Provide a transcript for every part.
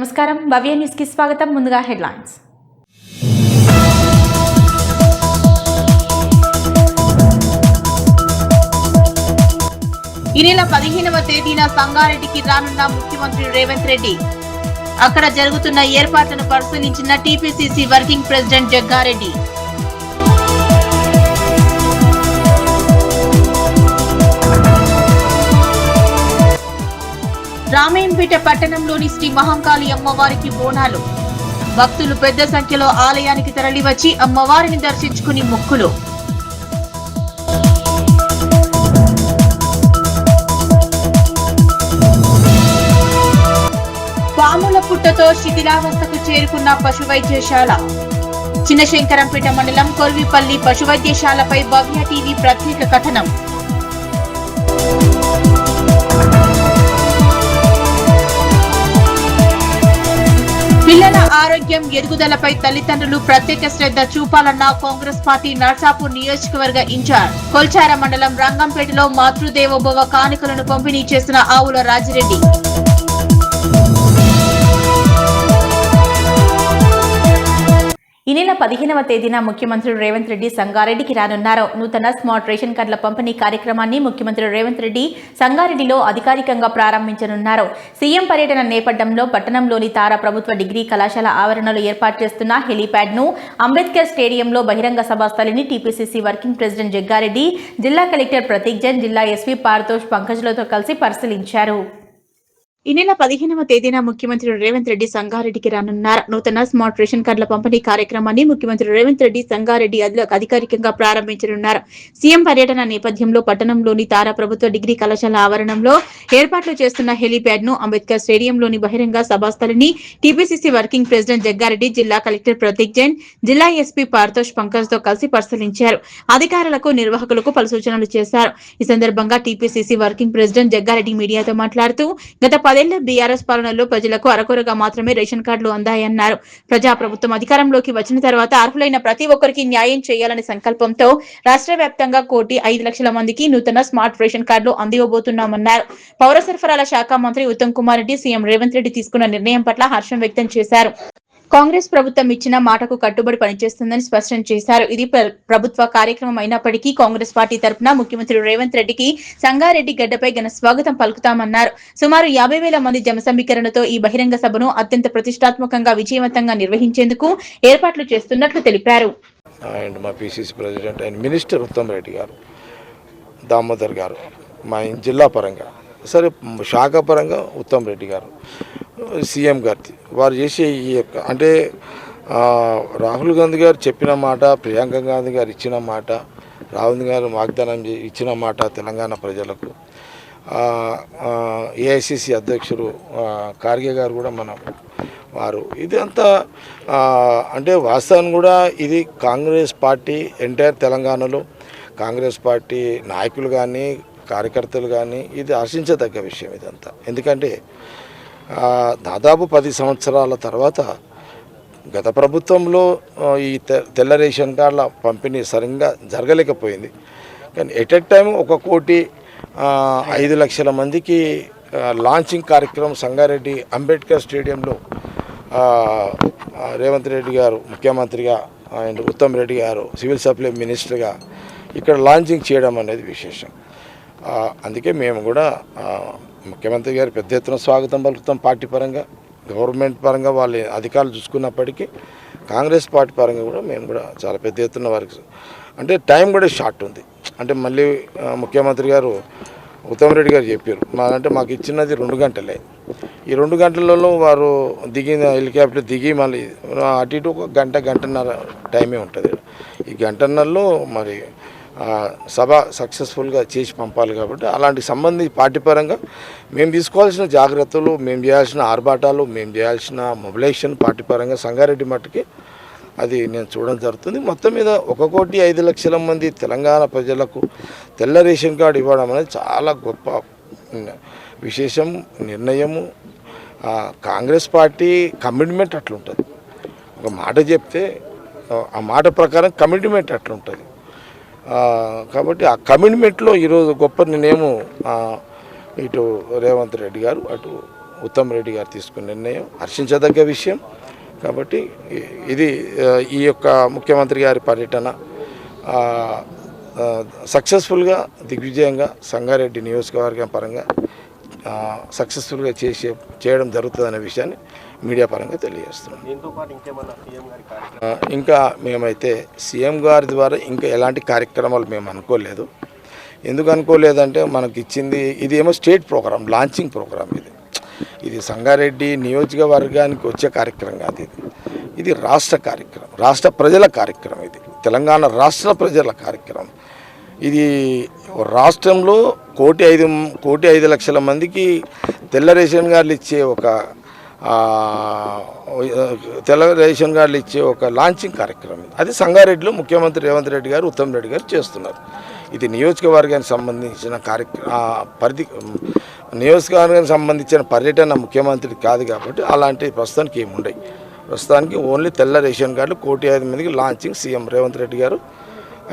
నమస్కారం భవ్య న్యూస్ కి స్వాగతం. ముందుగా హెడ్లైన్స్. ఈ నెల 15వ తేదీన సంగారెడ్డికి రానున్న ముఖ్యమంత్రి రేవంత్ రెడ్డి. అక్కడ జరుగుతున్న ఏర్పాట్లను పరిశీలించిన TPCC working president Jagga Reddy. Ramayampet పట్టణంలోని శ్రీ మహంకాళి అమ్మవారికి బోనాలు. భక్తులు పెద్ద సంఖ్యలో ఆలయానికి తరలివచ్చి అమ్మవారిని దర్శించుకుని మొక్కులు. పాముల పుట్టతో శిథిలావస్థకు చేరుకున్న పశువైద్యశాల. చిన్నశంకరంపేట మండలం కొర్విపల్లి పశువైద్యశాలపై భవ్య టీవీ ప్రత్యేక కథనం. పిల్లల ఆరోగ్యం ఎదుగుదలపై తల్లిదండ్రులు ప్రత్యేక శ్రద్ధ చూపాలన్న కాంగ్రెస్ పార్టీ నర్సాపూర్ నియోజకవర్గ ఇన్ఛార్జ్. కొల్చార మండలం రంగంపేటలో మాతృదేవోభవ కానుకలను పంపిణీ చేసిన ఆవుల రాజిరెడ్డి. ఈ నెల 15వ తేదీన ముఖ్యమంత్రి రేవంత్ రెడ్డి సంగారెడ్డికి రానున్నారు. నూతన స్మార్ట్ రేషన్ కార్డుల పంపిణీ కార్యక్రమాన్ని ముఖ్యమంత్రి రేవంత్ రెడ్డి సంగారెడ్డిలో అధికారికంగా ప్రారంభించనున్నారు. సీఎం పర్యటన నేపథ్యంలో పట్టణంలోని తారా ప్రభుత్వ డిగ్రీ కళాశాల ఆవరణలో ఏర్పాటు చేస్తున్న హెలీప్యాడ్ను అంబేద్కర్ స్టేడియంలో బహిరంగ సభా స్థలిని టీపీసీసీ వర్కింగ్ ప్రెసిడెంట్ జగ్గారెడ్డి, జిల్లా కలెక్టర్ ప్రతీక్ జైన్, జిల్లా ఎస్పీ పార్థోష్ పంకజ్లతో కలిసి పరిశీలించారు. ఈ నెల 15వ తేదీన ముఖ్యమంత్రి రేవంత్ రెడ్డి సంగారెడ్డికి రానున్నారు. నూతన స్మార్ట్ రేషన్ కార్డుల పంపిణీ కార్యక్రమాన్ని ముఖ్యమంత్రి రేవంత్ రెడ్డి సంగారెడ్డి అధికారికంగా ప్రారంభించనున్నారు. సీఎం పర్యటన నేపథ్యంలో పట్టణంలోని తారా ప్రభుత్వ డిగ్రీ కళాశాల ఆవరణంలో ఏర్పాట్లు చేస్తున్న హెలీప్యాడ్ ను అంబేద్కర్ స్టేడియంలోని బహిరంగ సభాస్థలిని టీపీసీసీ వర్కింగ్ ప్రెసిడెంట్ జగ్గారెడ్డి, జిల్లా కలెక్టర్ ప్రతీక్ జైన్, జిల్లా ఎస్పీ పార్థోష్ పంకజ్ తో కలిసి పరిశీలించారు. అధికారులకు, నిర్వాహకులకు పలు సూచనలు చేశారు. ఈ సందర్భంగా టీపీసీసీ వర్కింగ్ ప్రెసిడెంట్ జగ్గారెడ్డి మీడియాతో మాట్లాడుతూ గత 10 ఏళ్ల బీఆర్ఎస్ పాలనలో ప్రజలకు అరకొరగా మాత్రమే రేషన్ కార్డులు అందాయన్నారు. ప్రజాప్రభుత్వం అధికారంలోకి వచ్చిన తర్వాత అర్హులైన ప్రతి ఒక్కరికి న్యాయం చేయాలనే సంకల్పంతో రాష్ట్ర వ్యాప్తంగా 1,05,00,000 మందికి నూతన స్మార్ట్ రేషన్ కార్డులు అందివ్వబోతున్నామన్నారు. పౌర సరఫరాల శాఖ మంత్రి ఉత్తమ్ కుమార్ రెడ్డి సీఎం రేవంత్ రెడ్డి తీసుకున్న నిర్ణయం పట్ల హర్షం వ్యక్తం చేశారు. కాంగ్రెస్ ప్రభుత్వం ఇచ్చిన మాటకు కట్టుబడి పనిచేస్తుందని స్పష్టం చేశారు. ఇది ప్రభుత్వ కార్యక్రమం అయినప్పటికీ కాంగ్రెస్ పార్టీ తరఫున ముఖ్యమంత్రి రేవంత్ రెడ్డికి సంగారెడ్డి గడ్డపై ఘన స్వాగతం పలుకుతామన్నారు. సుమారు 50,000 మంది జన సమీకరణతో ఈ బహిరంగ సభను అత్యంత ప్రతిష్టాత్మకంగా విజయవంతంగా నిర్వహించేందుకు ఏర్పాట్లు చేస్తున్నట్లు తెలిపారు. మా PCC president and minister Uttam Reddy గారు, దామోదర్ గారు, మా జిల్లా పరంగా సరే, శాఖ పరంగా ఉత్తమ్ రెడ్డి గారు, సీఎం గారి వారు చేసే ఈ యొక్క అంటే రాహుల్ గాంధీ గారు చెప్పిన మాట, ప్రియాంక గాంధీ గారు ఇచ్చిన మాట, రాహుల్ గారు వాగ్దానం ఇచ్చిన మాట తెలంగాణ ప్రజలకు, ఏఐసిసి అధ్యక్షుడు ఖార్గే గారు కూడా వారు ఇది అంతా అంటే వాస్తవం కూడా ఇది కాంగ్రెస్ పార్టీ ఎంటైర్ తెలంగాణలో కాంగ్రెస్ పార్టీ నాయకులు కానీ కార్యకర్తలు కానీ ఇది ఆశించదగ్గ విషయం ఇదంతా. ఎందుకంటే దాదాపు 10 సంవత్సరాల తర్వాత గత ప్రభుత్వంలో ఈ తెల్ల రేషన్ కార్డుల పంపిణీ సరిగ్గా జరగలేకపోయింది. కానీ ఎట్ ఎ టైం 1,05,00,000 మందికి లాంచింగ్ కార్యక్రమం సంగారెడ్డి అంబేద్కర్ స్టేడియంలో రేవంత్ రెడ్డి గారు ముఖ్యమంత్రిగా అండ్ ఉత్తమ్ రెడ్డి గారు సివిల్ సప్లై మినిస్టర్గా ఇక్కడ లాంచింగ్ చేయడం అనేది విశేషం. అందుకే మేము కూడా ముఖ్యమంత్రి గారు పెద్ద ఎత్తున స్వాగతం పలుకుతాం. పార్టీ పరంగా, గవర్నమెంట్ పరంగా వాళ్ళ అధికారులు చూసుకున్నప్పటికీ కాంగ్రెస్ పార్టీ పరంగా కూడా మేము కూడా చాలా పెద్ద ఎత్తున వారికి అంటే టైం కూడా షార్ట్ ఉంది. అంటే మళ్ళీ ముఖ్యమంత్రి గారు ఉత్తమ్ రెడ్డి గారు చెప్పారు అంటే మాకు ఇచ్చినది 2 గంటలే. ఈ 2 గంటలలో వారు దిగిన హెలికాప్టర్ దిగి మళ్ళీ అటు ఇటు 1 గంట, గంటన్నర టైమే ఉంటుంది. ఈ గంటన్నరలో మరి సభ సక్సెస్ఫుల్గా చేసి పంపాలి. కాబట్టి అలాంటి సంబంధి పార్టీ పరంగా మేము తీసుకోవాల్సిన జాగ్రత్తలు, మేము చేయాల్సిన ఆర్భాటాలు, మేము చేయాల్సిన మొబిలైజేషన్ పార్టీ పరంగా సంగారెడ్డి మట్టుకి అది నేను చూడడం జరుగుతుంది. మొత్తం మీద 1,05,00,000 మంది తెలంగాణ ప్రజలకు తెల్ల రేషన్ కార్డు ఇవ్వడం అనేది చాలా గొప్ప విశేషం, నిర్ణయము. కాంగ్రెస్ పార్టీ కమిట్మెంట్ అట్లుంటుంది. ఒక మాట చెప్తే ఆ మాట ప్రకారం కమిట్మెంట్ అట్లుంటుంది. కాబట్టి ఆ కమిట్మెంట్లో ఈరోజు గొప్ప నిర్ణయం ఇటు రేవంత్ రెడ్డి గారు, అటు ఉత్తమ్ రెడ్డి గారు తీసుకున్న నిర్ణయం హర్షించదగ్గ విషయం. కాబట్టి ఇది ఈ యొక్క ముఖ్యమంత్రి గారి పర్యటన సక్సెస్ఫుల్గా దిగ్విజయంగా సంగారెడ్డి నియోజకవర్గం పరంగా సక్సెస్ఫుల్గా చేయడం జరుగుతుందనే విషయాన్ని మీడియా పరంగా తెలియజేస్తున్నాం. ఇంకా మేమైతే సీఎం గారి ద్వారా ఇంకా ఎలాంటి కార్యక్రమాలు మేము అనుకోలేదు. ఎందుకు అనుకోలేదంటే మనకి ఇచ్చింది ఇదేమో స్టేట్ ప్రోగ్రామ్, లాంచింగ్ ప్రోగ్రామ్. ఇది సంగారెడ్డి నియోజకవర్గానికి వచ్చే కార్యక్రమం కాదు. ఇది రాష్ట్ర కార్యక్రమం, రాష్ట్ర ప్రజల కార్యక్రమం. ఇది తెలంగాణ రాష్ట్ర ప్రజల కార్యక్రమం. ఇది రాష్ట్రంలో 1,05,00,000 మందికి తెల్ల రేషన్ కార్డులు ఇచ్చే ఒక లాంచింగ్ కార్యక్రమం. అది సంగారెడ్డిలో ముఖ్యమంత్రి రేవంత్ రెడ్డి గారు, ఉత్తమ్ రెడ్డి గారు చేస్తున్నారు. ఇది నియోజకవర్గానికి సంబంధించిన నియోజకవర్గానికి సంబంధించిన పర్యటన ముఖ్యమంత్రి కాదు కాబట్టి అలాంటి ప్రస్తుతానికి ఏముండయి. ప్రస్తుతానికి ఓన్లీ తెల్ల రేషన్ కార్డులు 1,05,000 మందికి లాంచింగ్ సీఎం రేవంత్ రెడ్డి గారు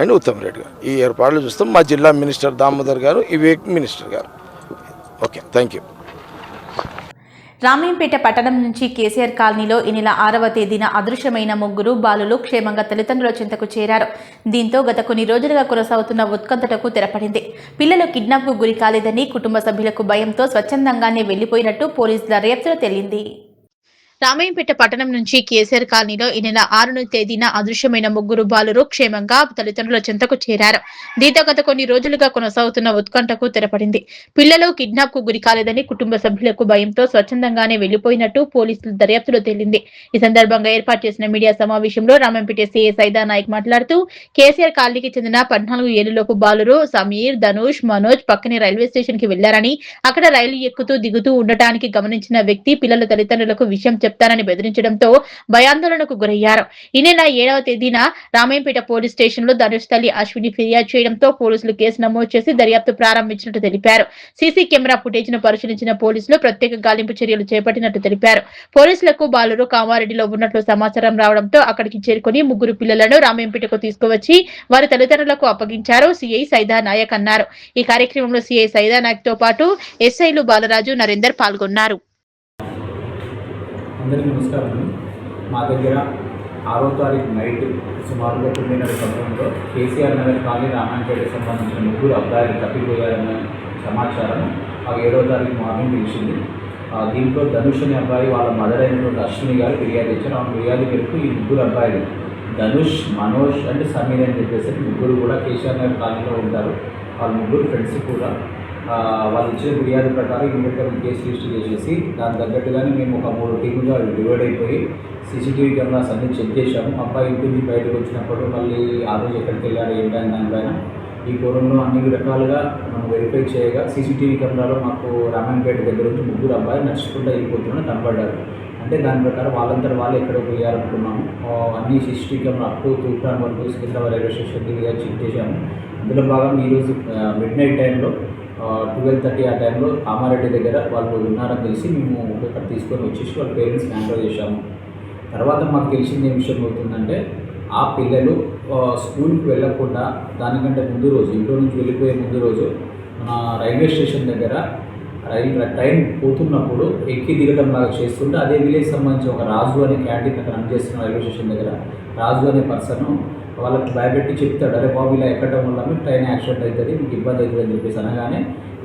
అండ్ ఉత్తమ్ రెడ్డి గారు ఈ ఏర్పాట్లు చూస్తాం. మా జిల్లా మినిస్టర్ దామోదర్ గారు, ఈ week minister garu. Okay, thank you. Ramampet పట్టణం నుంచి కేసీఆర్ కాలనీలో ఈ నెల 6వ తేదీన అదృశ్యమైన ముగ్గురు బాలులు క్షేమంగా తల్లిదండ్రుల చెంతకు చేరారు. దీంతో గత కొన్ని రోజులుగా కొనసాగుతున్న ఉత్కంఠకు తెరపడింది. పిల్లలు కిడ్నాప్కు గురి కాలేదని, కుటుంబ సభ్యులకు భయంతో స్వచ్ఛందంగానే వెళ్లిపోయినట్టు పోలీసుల దర్యాప్తులో తేలింది. రామేంపేట పట్టణం నుంచి కేసీఆర్ కాలనీలో ఈ నెల 6వ తేదీన అదృశ్యమైన ముగ్గురు బాలురు క్షేమంగా తల్లిదండ్రుల చెంతకు చేరారు. దీంతో గత కొన్ని రోజులుగా కొనసాగుతున్న ఉత్కంఠకు తెరపడింది. పిల్లలు కిడ్నాప్ కు గురి కాలేదని, కుటుంబ సభ్యులకు భయంతో స్వచ్ఛందంగానే వెళ్లిపోయినట్టు పోలీసుల దర్యాప్తులో తేలింది. ఈ సందర్భంగా ఏర్పాటు చేసిన మీడియా సమావేశంలో రామేంపేట సీఐ సైదా నాయక్ మాట్లాడుతూ, కేసీఆర్ కాలనీకి చెందిన 14 ఏళ్లలోపు బాలురు సమీర్, ధనుష్, మనోజ్ పక్కనే రైల్వే స్టేషన్ కి వెళ్లారని, అక్కడ రైలు ఎక్కుతూ దిగుతూ ఉండటానికి గమనించిన వ్యక్తి పిల్లల తల్లిదండ్రులకు విషయం చెప్తానని బెదిరించడంతో భయాందోళనకు గురయ్యారు. ఈ నెల 7వ తేదీన రామేంపేట పోలీస్ స్టేషన్ లో ధనుష్ తల్లి అశ్విని ఫిర్యాదు చేయడంతో పోలీసులు కేసు నమోదు చేసి దర్యాప్తు ప్రారంభించినట్టు తెలిపారు. సీసీ కెమెరా ఫుటేజ్ ను పరిశీలించిన పోలీసులు ప్రత్యేక గాలింపు చర్యలు చేపట్టినట్టు తెలిపారు. పోలీసులకు బాలురు కామారెడ్డిలో ఉన్నట్లు సమాచారం రావడంతో అక్కడికి చేరుకుని ముగ్గురు పిల్లలను రామేంపేటకు తీసుకువచ్చి వారి తల్లిదండ్రులకు అప్పగించారు సిఐ సైదా నాయక్ అన్నారు. ఈ కార్యక్రమంలో సిఐ సైదా నాయక్ తో పాటు ఎస్ఐలు బాలరాజు, నరేందర్ పాల్గొన్నారు. అందరికీ నమస్కారం. మా దగ్గర 6వ తారీఖు నైట్ సుమారుగా 9:30 సమయంలో కేసీఆర్ నగర్ కాలనీ రామాయణపేటకు సంబంధించిన ముగ్గురు అబ్బాయిలు తప్పిపోయారన్న సమాచారం మాకు 7వ తారీఖు మార్నింగ్ తెలిసింది. దీంట్లో ధనుష్ అనే అబ్బాయి వాళ్ళ మదర్ అయినటువంటి అశ్విని గారు ఫిర్యాదు ఇచ్చారు. ఆ ఫిర్యాదు మేరకు ఈ ముగ్గురు అబ్బాయిలు ధనుష్, మనోజ్ అండ్ సమీర్ అని చెప్పేసి ముగ్గురు కూడా కేసీఆర్ నగర్ కాలనీలో ఉంటారు. వాళ్ళ ముగ్గురు ఫ్రెండ్స్ కూడా వాళ్ళు ఇచ్చిన ఫిర్యాదు ప్రకారం ఇమీడియట్గా కేసు రిజిస్టర్ చేసేసి దాని తగ్గట్టుగానే మేము ఒక 3 టీములుగా డివైడ్ అయిపోయి సీసీటీవీ కెమెరాస్ అన్ని చెక్ చేశాము. అబ్బాయి ఇంటి నుంచి బయటకు వచ్చినప్పుడు మళ్ళీ ఆ రోజు ఎక్కడికి వెళ్ళారు ఏంటని దానిపైన ఈ కోరంలో అన్ని రకాలుగా మనం వెరిఫై చేయగా సీసీటీవీ కెమెరాలో మాకు రామాయణపేట దగ్గర నుంచి ముగ్గురు అబ్బాయి నడుచుకుంటూ వెళ్ళిపోతున్నా కనపడ్డారు. అంటే దాని ప్రకారం వాళ్ళంతా వాళ్ళు ఎక్కడ పోయారనుకున్నాము. అన్ని CCTV camera up to Toopran వరకు సికింద్రాబాద్ రైల్వే స్టేషన్ దగ్గర చెక్ చేశాము. అందులో భాగంగా ఈరోజు మిడ్-నైట్ టైంలో 12:30 ఆ టైంలో కామారెడ్డి దగ్గర వాళ్ళు ఉన్నారని తెలిసి మేము ఇక్కడ తీసుకొని వచ్చేసి వాళ్ళ పేరెంట్స్ హ్యాండ్ చేశాము. తర్వాత మాకు తెలిసింది ఏ విషయం అవుతుందంటే, ఆ పిల్లలు స్కూల్కి వెళ్ళకుండా దానికంటే ముందు రోజు, ఇంట్లో నుంచి వెళ్ళిపోయే ముందు రోజు మన రైల్వే స్టేషన్ దగ్గర ట్రైన్ పోతున్నప్పుడు ఎక్కి దిగడం లాగా చేస్తుంటే అదే విలేజ్ సంబంధించి ఒక రాజు అనే క్యాంటీన్ అక్కడ రన్ చేస్తున్న రైల్వే స్టేషన్ దగ్గర రాజు అనే పర్సన్ వాళ్ళకి భయపెట్టి చెప్తాడు, అరే బాబు ఇలా ఎక్కడం వల్ల మీకు ట్రైన్ యాక్సిడెంట్ అవుతుంది, మీకు ఇబ్బంది అవుతుంది అని చెప్పేసి అనగానే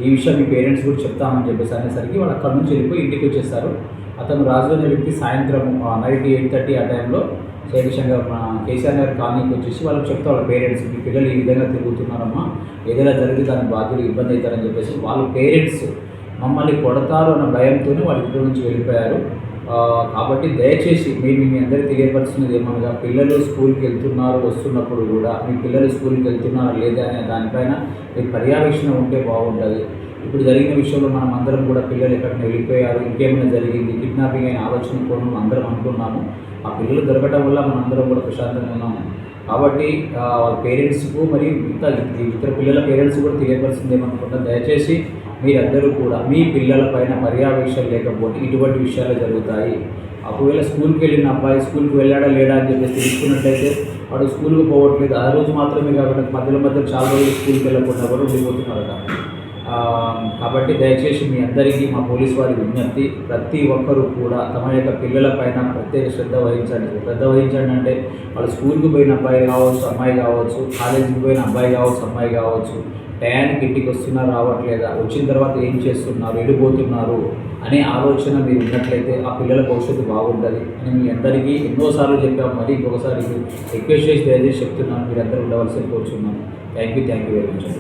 ఈ విషయం మీ పేరెంట్స్ కూడా చెప్తామని చెప్పేసి అనేసరికి వాళ్ళు అక్కడ నుంచి వెళ్ళిపోయి ఇంటికి వచ్చేస్తారు. అతను రాజు అనే వ్యక్తి సాయంత్రం నైట్ 8:30 ఆ టైంలో శేషంగా మన కేసీఆర్ నగర్ కాలనీకి వచ్చేసి వాళ్ళకి చెప్తా వాళ్ళ పేరెంట్స్, మీ పిల్లలు ఈ విధంగా తిరుగుతున్నారమ్మా, ఏదైనా జరిగితే దానికి బాధ్యులు ఇబ్బంది అవుతారని చెప్పేసి వాళ్ళ పేరెంట్స్ మమ్మల్ని కొడతారు అన్న భయంతోనే వాళ్ళ ఇంట్లో నుంచి వెళ్ళిపోయారు. కాబట్టి దయచేసి మేము మీ అందరికీ తెలియపరుస్తున్నది ఏమనగా, పిల్లలు స్కూల్కి వెళ్తున్నారు వస్తున్నప్పుడు కూడా మీ పిల్లలు స్కూల్కి వెళ్తున్నారా లేదా అనే దానిపైన మీరు పర్యవేక్షణ ఉంటే బాగుంటుంది. ఇప్పుడు జరిగిన విషయంలో మనం అందరం కూడా పిల్లలు ఎక్కడికి వెళ్ళిపోయారు, ఇంకేమైనా జరిగింది, కిడ్నాపింగ్ అయిన ఆలోచన కూడా అందరం అనుకున్నాము. ఆ పిల్లలు దొరకడం వల్ల మనందరం కూడా ప్రశాంతంగా ఉన్నాము. కాబట్టి వాళ్ళ పేరెంట్స్కు మరియు ఇతర పిల్లల పేరెంట్స్ కూడా తెలియపరుస్తుంది ఏమనుకుంటా, దయచేసి మీరందరూ కూడా మీ పిల్లల పైన పర్యవేక్షణ లేకపోతే ఇటువంటి విషయాలు జరుగుతాయి. ఒకవేళ స్కూల్కి వెళ్ళిన అబ్బాయి స్కూల్కి వెళ్ళాడా లేడా అని చెప్పేసి తెలుసుకున్నట్లయితే వాడు స్కూల్కి పోవట్లేదు, ఆ రోజు మాత్రమే కాకుండా మధ్యలో చాలా రోజులు స్కూల్కి వెళ్ళకుండా కూడా ఉండిపోతున్నారట. కాబట్టి దయచేసి మీ అందరికీ మా పోలీస్ వారి విజ్ఞప్తి, ప్రతి ఒక్కరూ కూడా తమ యొక్క పిల్లలపైన ప్రత్యేక శ్రద్ధ వహించండి అంటే వాళ్ళు స్కూల్కి పోయిన అబ్బాయి కావచ్చు, అమ్మాయి కావచ్చు, కాలేజీకి పోయిన అబ్బాయి కావచ్చు, అమ్మాయి కావచ్చు, టయానికి ఇంటికి వస్తున్నారు రావట్లేదా, వచ్చిన తర్వాత ఏం చేస్తున్నారు, ఎడిపోతున్నారు అనే ఆలోచన మీరు ఉన్నట్లయితే ఆ పిల్లల భవిష్యత్తు బాగుంటుంది అని మీ అందరికీ ఎన్నోసార్లు చెప్పాము. మరి ఇంకొకసారి రిక్వెస్ట్ చేసి దయచేసి చెప్తున్నాను, మీరు అందరూ ఉండవలసి కోరుచున్నాను. Thank you very much.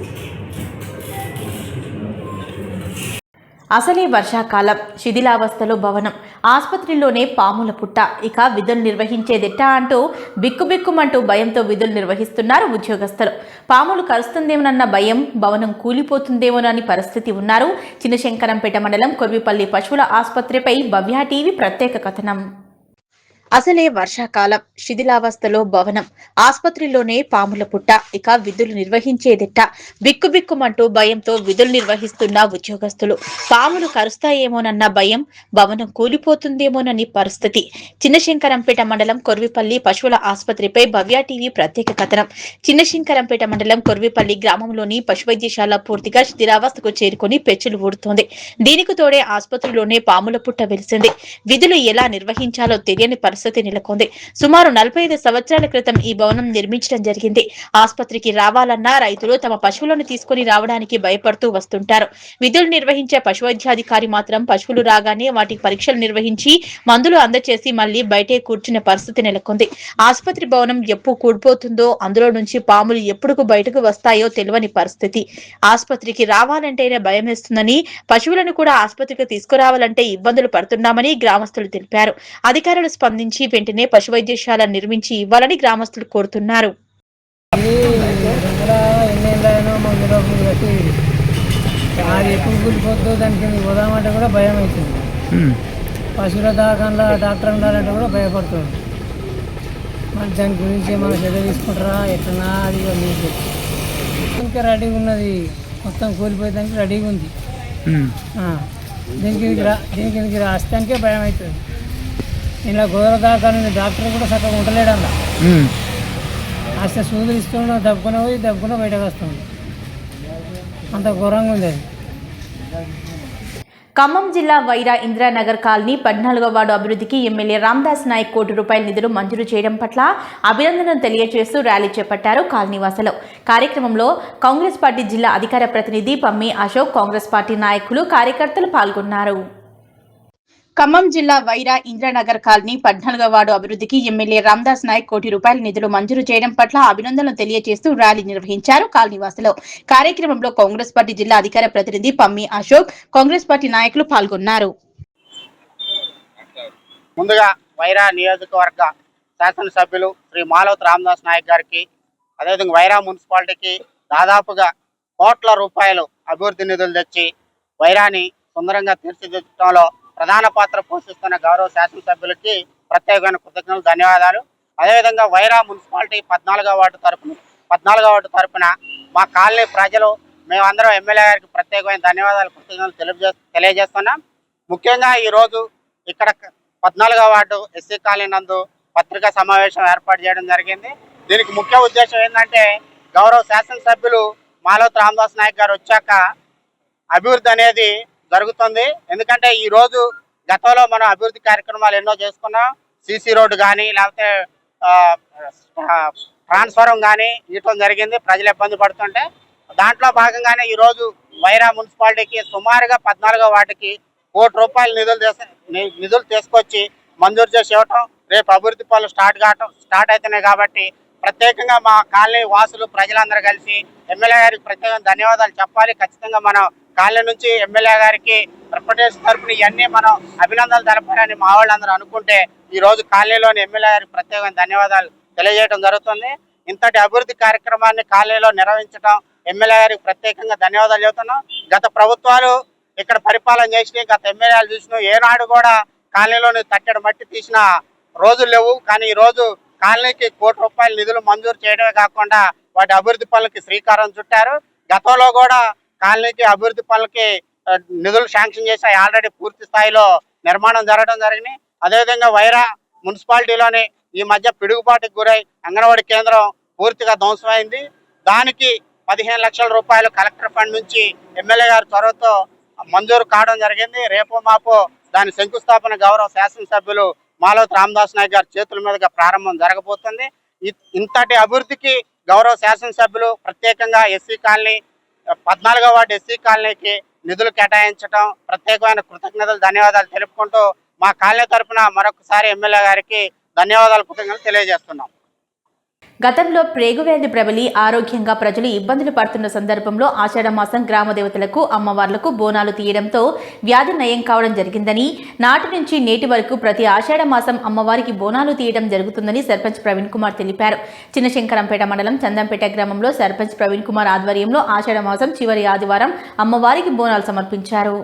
అసలే వర్షాకాలం, శిథిలావస్థలో భవనం, ఆసుపత్రిలోనే పాముల పుట్ట, ఇక విధులు నిర్వహించేదెట్టా అంటూ బిక్కుబిక్కుమంటూ భయంతో విధులు నిర్వహిస్తున్నారు ఉద్యోగస్తులు. పాములు కరుస్తుందేమోనన్న భయం, భవనం కూలిపోతుందేమోనని పరిస్థితి ఉన్నారు. చిన్నశంకరంపేట మండలం కొర్విపల్లి పశువుల ఆసుపత్రిపై భవ్య టీవీ ప్రత్యేక కథనం. అసలే వర్షాకాలం, శిథిలావస్థలో భవనం, ఆసుపత్రిలోనే పాముల పుట్ట, ఇక విధులు నిర్వహించేదిట్ట, బిక్కుబిక్కుమంటూ భయంతో విధులు నిర్వహిస్తున్న ఉద్యోగస్తులు. పాములు కరుస్తాయేమోనన్న భయం, భవనం కూలిపోతుందేమోనని పరిస్థితి. చిన్నశంకరంపేట మండలం కొర్విపల్లి పశువుల ఆసుపత్రిపై భవ్య టీవీ ప్రత్యేక కథనం. చిన్నశంకరంపేట మండలం కొర్విపల్లి గ్రామంలోని పశువైద్యశాల పూర్తిగా శిథిలావస్థకు చేరుకుని పెచ్చులు ఊడుతోంది. దీనికి తోడే ఆసుపత్రిలోనే పాముల పుట్ట వెలిసింది. విధులు ఎలా నిర్వహించాలో తెలియని పరిస్థితి నెలకొంది. సుమారు 45 సంవత్సరాల క్రితం ఈ భవనం నిర్మించడం జరిగింది. ఆసుపత్రికి రావాలన్నా రైతులు తమ పశువులను తీసుకుని రావడానికి భయపడుతూ వస్తుంటారు. విధులు నిర్వహించే పశువైద్యాధికారి మాత్రం పశువులు రాగానే వాటికి పరీక్షలు నిర్వహించి మందులు అందచేసి మళ్లీ బయటే కూర్చునే పరిస్థితి నెలకొంది. ఆసుపత్రి భవనం ఎప్పుడు కూడిపోతుందో, అందులో నుంచి పాములు ఎప్పుడు బయటకు వస్తాయో తెలియని పరిస్థితి. ఆసుపత్రికి రావాలంటేనే భయం వేస్తుందని, పశువులను కూడా ఆసుపత్రికి తీసుకురావాలంటే ఇబ్బందులు పడుతున్నామని గ్రామస్తులు తెలిపారు. అధికారులు స్పందించి వెంటనే పశువైద్యశాల నిర్మించి ఇవ్వాలని గ్రామస్తులు కోరుతున్నారు. అది ఎప్పుడు కూలిపోతుందో దానికి పోదామంటే కూడా భయం అవుతుంది. పశువుల దాకాలో డాక్టర్ ఉండాలంటే కూడా భయపడుతుంది. మరి దాని గురించి మనం చర్య తీసుకుంటారా ఎట్లనా అది మీకు ఇంకా రెడీగా ఉన్నది, మొత్తం కూలిపోయేదానికి రెడీగా ఉంది. దీనికి రాస్తానికే భయం అవుతుంది. ఇలా గోదర దాకా డాక్టర్ కూడా చక్కగా ఉండలేడు అన్న. అసలు సూదులు ఇస్తుండో దబ్బుకునే పోయి దబ్బుకునే బయటకు వస్తుంది. అంత ఘోరంగా ఉంది అది. ఖమ్మం జిల్లా వైరా ఇందిరానగర్ కాలనీ 14వ వార్డు అభివృద్ధికి ఎమ్మెల్యే రామదాస్ నాయక్ ₹1 నిధులు మంజూరు చేయడం పట్ల అభినందనలు తెలియజేస్తూ ర్యాలీ చేపట్టారు కాలనీవాసులు. కార్యక్రమంలో కాంగ్రెస్ పార్టీ జిల్లా అధికార ప్రతినిధి పమ్మి అశోక్, కాంగ్రెస్ పార్టీ నాయకులు, కార్యకర్తలు పాల్గొన్నారు. ఖమ్మం జిల్లా వైరా ఇంద్రానగర్ కాలనీ 14వ వార్డు అభివృద్ధికి ఎమ్మెల్యే రామదాస్ నాయక్ ₹1 నిధులు మంజూరు చేయడం పట్ల అభినందనలు తెలియజేస్తూ ర్యాలీ నిర్వహించారు కాలనీవాసులు. కార్యక్రమంలో కాంగ్రెస్ పార్టీ జిల్లా అధికార ప్రతినిధి పమ్మి అశోక్, కాంగ్రెస్ పార్టీ నాయకులు పాల్గొన్నారు. ముందుగా వైరా నియోజకవర్గ శాసనసభ్యులు శ్రీ మాలవతి రామదాస్ నాయక్ గారికి, అదేవిధంగా వైరా మున్సిపాలిటీకి దాదాపుగా కోట్ల రూపాయలు అభివృద్ధి నిధులు తెచ్చి వైరాని సుందరంగా తీర్చిదిద్దడంలో ప్రధాన పాత్ర పోషిస్తున్న గౌరవ శాసనసభ్యులకి ప్రత్యేకమైన కృతజ్ఞతలు, ధన్యవాదాలు. అదేవిధంగా వైరా మున్సిపాలిటీ 14వ వార్డు తరపున మా కాలనీ ప్రజలు మేమందరం ఎమ్మెల్యే గారికి ప్రత్యేకమైన ధన్యవాదాలు, కృతజ్ఞతలు తెలియజేస్తున్నాం. ముఖ్యంగా ఈరోజు ఇక్కడ 14వ వార్డు ఎస్సీ కాలనీ నందు పత్రికా సమావేశం ఏర్పాటు చేయడం జరిగింది. దీనికి ముఖ్య ఉద్దేశం ఏంటంటే గౌరవ శాసనసభ్యులు మాలవతి రామదాస్ నాయక్ గారు వచ్చాక అభివృద్ధి అనేది జరుగుతుంది. ఎందుకంటే ఈ రోజు గతంలో మనం అభివృద్ధి కార్యక్రమాలు ఎన్నో చేసుకున్నాం. సీసీ రోడ్డు కానీ లేకపోతే ట్రాన్స్ఫారం కానీ ఇవ్వడం జరిగింది. ప్రజలు ఇబ్బంది పడుతుంటే దాంట్లో భాగంగానే ఈరోజు వైరా మున్సిపాలిటీకి సుమారుగా 14వ వార్డుకి ₹1 నిధులు తీసుకొచ్చి మంజూరు చేసి ఇవ్వటం, రేపు అభివృద్ధి పనులు స్టార్ట్ అవుతున్నాయి. కాబట్టి ప్రత్యేకంగా మా కాలనీ వాసులు ప్రజలందరూ కలిసి ఎమ్మెల్యే గారికి ప్రత్యేకంగా ధన్యవాదాలు చెప్పాలి. ఖచ్చితంగా మనం కాలనీ నుంచి ఎమ్మెల్యే గారికి రిప్రజెంటేషన్ తరపున ఇవన్నీ మనం అభినందనలు తెలపాలని మా వాళ్ళందరూ అనుకుంటే ఈ రోజు కాలనీలోని ఎమ్మెల్యే గారికి ప్రత్యేకమైన ధన్యవాదాలు తెలియజేయడం జరుగుతుంది. ఇంతటి అభివృద్ధి కార్యక్రమాన్ని కాలనీలో నిర్వహించడం ఎమ్మెల్యే గారికి ప్రత్యేకంగా ధన్యవాదాలు చెబుతున్నాం. గత ప్రభుత్వాలు ఇక్కడ పరిపాలన చేసినాయి, గత ఎమ్మెల్యేలు చూసినాం, ఏనాడు కూడా కాలనీలోని తట్టెడు మట్టి తీసిన రోజులు లేవు. కానీ ఈ రోజు కాలనీకి ₹1 నిధులు మంజూరు చేయడమే కాకుండా వాటి అభివృద్ధి పనులకి శ్రీకారం చుట్టారు. గతంలో కూడా కాలనీకి అభివృద్ధి పనులకి నిధులు శాంక్షన్ చేసి ఆల్రెడీ పూర్తి స్థాయిలో నిర్మాణం జరగడం జరిగింది. అదేవిధంగా వైరా మున్సిపాలిటీలోని ఈ మధ్య పిడుగుపాటుకు గురై అంగన్వాడీ కేంద్రం పూర్తిగా ధ్వంసమైంది. దానికి 15 లక్షల రూపాయలు కలెక్టర్ ఫండ్ నుంచి ఎమ్మెల్యే గారి చొరవతో మంజూరు కావడం జరిగింది. రేపు మాపు దాని శంకుస్థాపన గౌరవ శాసనసభ్యులు మాలోత్ రామదాస్ నాయక్ గారి చేతుల మీదుగా ప్రారంభం జరగబోతుంది. ఇంతటి అభివృద్ధికి గౌరవ శాసనసభ్యులు ప్రత్యేకంగా ఎస్సీ కాలనీ 14వ వార్డు ఎస్సీ కాలనీకి నిధులు కేటాయించడం ప్రత్యేకమైన కృతజ్ఞతలు ధన్యవాదాలు తెలుపుకుంటూ మా కాలనీ తరఫున మరొకసారి ఎమ్మెల్యే గారికి ధన్యవాదాలు కృతజ్ఞతలు తెలియజేస్తున్నాం. గతంలో ప్రేగువ్యాధి ప్రబలి ఆరోగ్యంగా ప్రజలు ఇబ్బందులు పడుతున్న సందర్భంలో ఆషాఢమాసం గ్రామ దేవతలకు అమ్మవార్లకు బోనాలు తీయడంతో వ్యాధి నయం కావడం జరిగిందని, నాటి నుంచి నేటి వరకు ప్రతి ఆషాఢమాసం అమ్మవారికి బోనాలు తీయడం జరుగుతుందని సర్పంచ్ ప్రవీణ్ కుమార్ తెలిపారు. చిన్నశంకరంపేట మండలం చందంపేట గ్రామంలో సర్పంచ్ ప్రవీణ్ కుమార్ ఆధ్వర్యంలో ఆషాఢమాసం చివరి ఆదివారం అమ్మవారికి బోనాలు సమర్పించారు.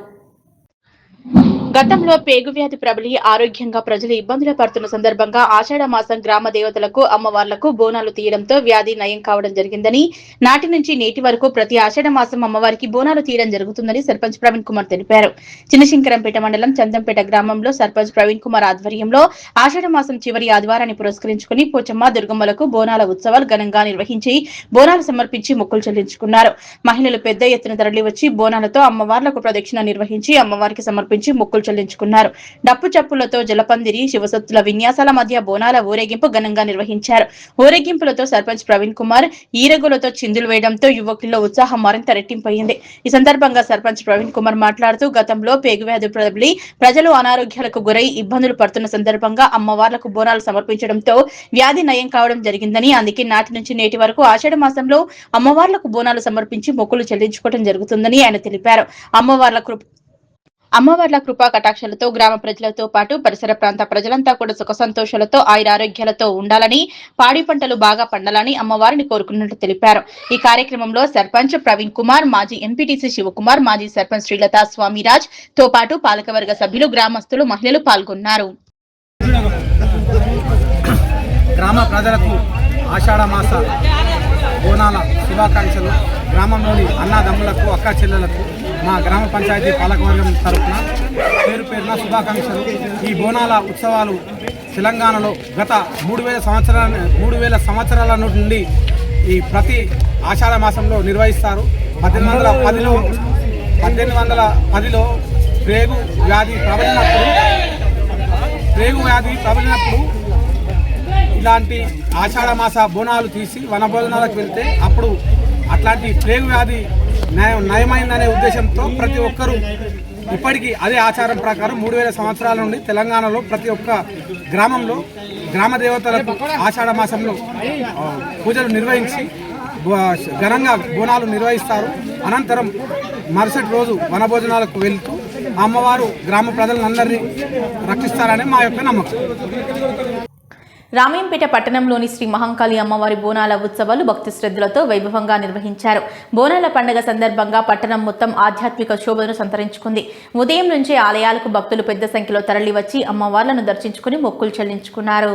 గతంలో పేగువ్యాధి ప్రబలి ఆరోగ్యంగా ప్రజలు ఇబ్బందులు పడుతున్న సందర్భంగా ఆషాఢమాసం గ్రామ దేవతలకు అమ్మవార్లకు బోనాలు తీయడంతో వ్యాధి నయం కావడం జరిగిందని, నాటి నుంచి నేటి వరకు ప్రతి ఆషాఢమాసం అమ్మవారికి బోనాలు తీయడం జరుగుతుందని సర్పంచ్ ప్రవీణ్ కుమార్ తెలిపారు. చిన్నశంకరంపేట మండలం చందంపేట గ్రామంలో సర్పంచ్ ప్రవీణ్ కుమార్ ఆధ్వర్యంలో ఆషాఢమాసం చివరి ఆదివారాన్ని పురస్కరించుకుని పోచమ్మ దుర్గమ్మలకు బోనాల ఉత్సవాలు ఘనంగా నిర్వహించి బోనాలు సమర్పించి మొక్కులు చెల్లించుకున్నారు. మహిళలు పెద్ద ఎత్తున తరలివచ్చి బోనాలతో అమ్మవార్లకు ప్రదక్షిణ నిర్వహించి అమ్మవారికి సమర్పించి మొక్కులు చెల్లించుకున్నారు. డప్పు చప్పులతో జలపందిరి శివసత్తుల విన్యాసాల మధ్య బోనాల ఊరేగింపు ఘనంగా నిర్వహించారు. ఊరేగింపులతో సర్పంచ్ ప్రవీణ్ కుమార్ ఈరగులతో చిందులు వేయడంతో యువకుల్లో ఉత్సాహం మరింత రెట్టింపయింది. ఈ సందర్భంగా సర్పంచ్ ప్రవీణ్ కుమార్ మాట్లాడుతూ గతంలో పేగువ్యాధి ప్రబలి ప్రజలు అనారోగ్యాలకు గురై ఇబ్బందులు పడుతున్న సందర్భంగా అమ్మవార్లకు బోనాలు సమర్పించడంతో వ్యాధి నయం కావడం జరిగిందని, అందుకే నాటి నుంచి నేటి వరకు ఆషాఢ మాసంలో అమ్మవార్లకు బోనాలు సమర్పించి మొక్కులు చెల్లించుకోవడం జరుగుతుందని ఆయన తెలిపారు. అమ్మవార్ల కృపా కటాక్షలతో గ్రామ ప్రజలతో పాటు పరిసర ప్రాంత ప్రజలంతా కూడా సుఖ సంతోషాలతో ఆయురారోగ్యాలతో ఉండాలని, పాడి పంటలు బాగా పండాలని అమ్మవారిని కోరుకున్నట్లు తెలిపారు. ఈ కార్యక్రమంలో సర్పంచ్ ప్రవీణ్ కుమార్, మాజీ ఎంపీటీసీ శివకుమార్, మాజీ సర్పంచ్ శ్రీలతా స్వామిరాజ్ తో పాటు పాలకవర్గ సభ్యులు, గ్రామస్తులు, మహిళలు పాల్గొన్నారు. గ్రామ ప్రజలకు ఆషాఢ మాస బోనాల శుభాకాంక్షలు. గ్రామంలోని అన్నదమ్ములకు, అక్క చెల్లెలకు మా గ్రామ పంచాయతీ పాలకవర్గం తరఫున పేరు పేరున శుభాకాంక్షలు. ఈ బోనాల ఉత్సవాలు తెలంగాణలో గత 3000 సంవత్సరాల నుండి ఈ ప్రతి ఆషాఢ మాసంలో నిర్వహిస్తారు. 1810లో ప్రేగు వ్యాధి ప్రబలినప్పుడు ఇలాంటి ఆషాఢ మాస బోనాలు తీసి వనభోజనాలకు వెళ్తే అప్పుడు అట్లాంటి ప్రేగు వ్యాధి నయమైందనే ఉద్దేశంతో ప్రతి ఒక్కరూ ఇప్పటికీ అదే ఆచారం ప్రకారం 3000 సంవత్సరాల నుండి తెలంగాణలో ప్రతి ఒక్క గ్రామంలో గ్రామ దేవతలకు ఆషాఢ మాసంలో పూజలు నిర్వహించి ఘనంగా బోనాలు నిర్వహిస్తారు. అనంతరం మరుసటి రోజు వనభోజనాలకు వెళ్తూ అమ్మవారు గ్రామ ప్రజలందరినీ రక్షిస్తారని మా యొక్క నమ్మకం. రామయ్యంపేట పట్టణంలోని శ్రీ మహంకాళి అమ్మవారి బోనాల ఉత్సవాలు భక్తి శ్రద్ధలతో వైభవంగా నిర్వహించారు. బోనాల పండుగ సందర్భంగా పట్టణం మొత్తం ఆధ్యాత్మిక శోభను సంతరించుకుంది. ఉదయం నుంచే ఆలయాలకు భక్తులు పెద్ద సంఖ్యలో తరలివచ్చి అమ్మవార్లను దర్శించుకుని మొక్కులు చెల్లించుకున్నారు.